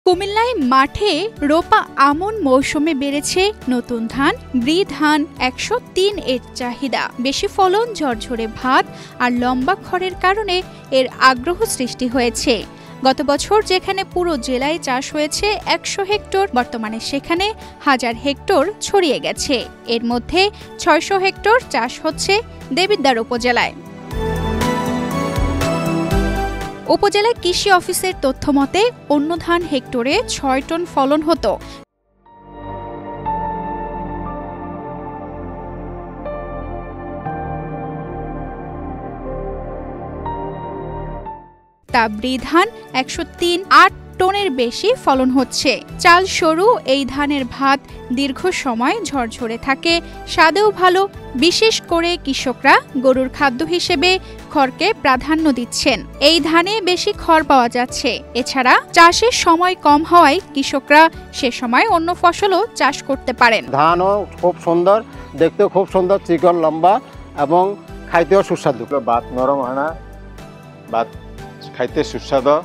কুমিল্লায় মাঠে রোপা আমন মৌসুমে বেড়েছে নতুন ধান ব্রি ধান ১০৩ এর চাহিদা। বেশি ফলন, ঝরঝরে ভাত আর লম্বা খড়ের কারণে এর আগ্রহ সৃষ্টি হয়েছে। গত বছর যেখানে পুরো জেলায় চাষ হয়েছে ১০০ হেক্টর, বর্তমানে সেখানে ১০০০ হেক্টর ছড়িয়ে গেছে। এর মধ্যে ৬০০ হেক্টর চাষ হচ্ছে দেবিদ্বার উপজেলায়। উপজেলা কৃষি অফিসের তথ্য মতে অন্য ধান হেক্টরে ৬ টন ফলন হতো। তা ব্রি ধান ১০৩ ৮ টনের বেশি ফলন হচ্ছে। চাল সরু এই ধানের ভাত দীর্ঘ সময় ঝরঝরে থাকে, স্বাদেও ভালো। বিশেষ করে কৃষকরা গরুর খাদ্য হিসেবে খড়কে প্রাধান্য দিচ্ছেন। এই ধানে বেশি খড় পাওয়া যাচ্ছে। এছাড়া চাষের সময় কম হওয়ায় কৃষকরা সে সময় অন্য ফসলও চাষ করতে পারেন। ধানও খুব সুন্দর, দেখতেও খুব সুন্দর, চিকন লম্বা এবং খাইতেও সুস্বাদু। ভাত নরম হয় না, ভাত খাইতে সুস্বাদু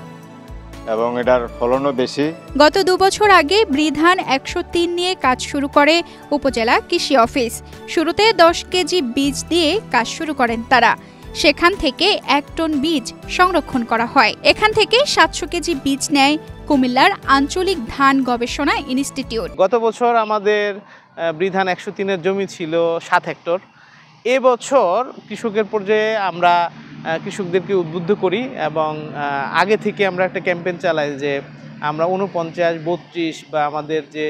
এবং এটার ফলনও বেশি। গত ২ বছর আগে ব্রি ধান ১০৩ নিয়ে কাজ শুরু করে উপজেলা কৃষি অফিস। শুরুতে ১০ কেজি বীজ দিয়ে কাজ শুরু করেন তারা। সেখান থেকে ১ টন বীজ সংরক্ষণ করা হয়। এখান থেকে ৭০০ কেজি বীজ নেয় কুমিল্লার আঞ্চলিক ধান গবেষণা ইনস্টিটিউট। গত বছর আমাদের ব্রি ধান ১০৩-এর জমি ছিল ৭ হেক্টর। এবছর কৃষকের পর্যায়ে আমরা কৃষকদেরকে উদ্বুদ্ধ করি এবং আগে থেকে আমরা একটা ক্যাম্পেইন চালাই যে আমরা ৪৯, ৩২ বা আমাদের যে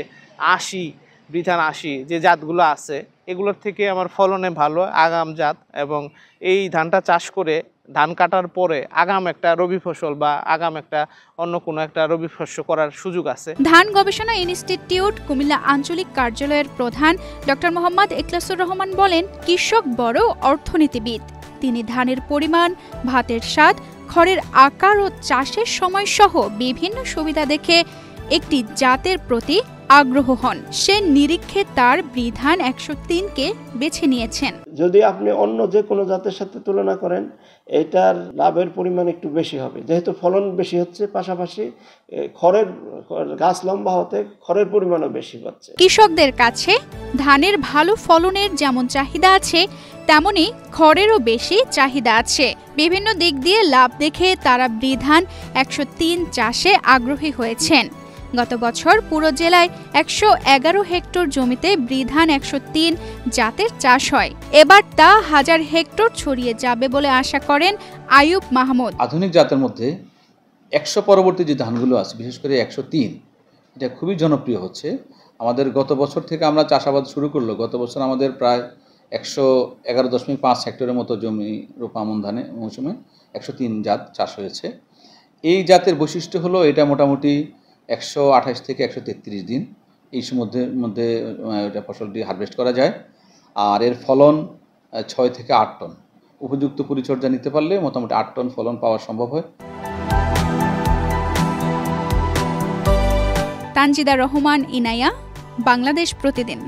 ৮০ ব্রি ধান ৮০ যে জাতগুলো আছে এগুলোর থেকে আমার ফলনে ভালো আগাম জাত, এবং এই ধানটা চাষ করে ধান কাটার পরে আগাম একটা রবি ফসল বা আগাম একটা অন্য কোনো একটা রবি শস্য করার সুযোগ আছে। ধান গবেষণা ইনস্টিটিউট কুমিল্লা আঞ্চলিক কার্যালয়ের প্রধান ডক্টর মোহাম্মদ ইখলাসুর রহমান বলেন, কৃষক বড় অর্থনীতিবিদ। তিনি ধানের পরিমাণ, ভাতের স্বাদ, খড়ের আকার ও চাষের সময় সহ বিভিন্ন সুবিধা দেখে একটি জাতের প্রতি আগ্রহ হন। সে নিরীক্ষে তার ব্রি ধান ১০৩-কে বেছে নিয়েছেন। যদি আপনি অন্য যে কোনো জাতের সাথে তুলনা করেন, এটার লাভের পরিমাণ একটু বেশি হবে, যেহেতু ফলন বেশি হচ্ছে, পাশাপাশি খড়ের গাছ লম্বা হতে খড়ের পরিমাণও বেশি পাচ্ছে। কৃষকদের কাছে ধানের ভালো ফলনের যেমন চাহিদা আছে, তেমনি খড়েরও বেশি চাহিদা আছে। বিভিন্ন দিক দিয়ে লাভ দেখে তারা ব্রি ধান ১০৩ চাষে আগ্রহী হয়েছেন। গত বছর পুরো জেলায় ১১১ হেক্টর জমিতে ব্রি ধান ১০৩ জাতের চাষ হয়। এবার তা ১০০০ হেক্টর ছড়িয়ে যাবে বলে আশা করেন আয়ুব মাহমুদ। আধুনিক জাতের মধ্যে ১০০ পরবর্তী যে ধানগুলো আছে, বিশেষ করে ১০৩, এটা খুবই জনপ্রিয় হচ্ছে। আমাদের গত বছর থেকে আমরা চাষাবাদ শুরু করলো। গত বছর আমাদের প্রায় ১১.৫ হেক্টরের মতো জমি রোপা আমন ধানে মৌসুমে ১০৩ জাত চাষ হয়েছে। এই জাতের বৈশিষ্ট্য হলো এটা মোটামুটি ১২৮ থেকে ১৩৩ দিন এই মধ্যে এটা ফসলটি হারভেস্ট করা যায়। আর এর ফলন ৬ থেকে ৮ টন। উপযুক্ত পরিচর্যা নিতে পারলে মোটামুটি ৮ টন ফলন পাওয়া সম্ভব হয়। তানজিদা রহমান, ইনায়া, বাংলাদেশ প্রতিদিন।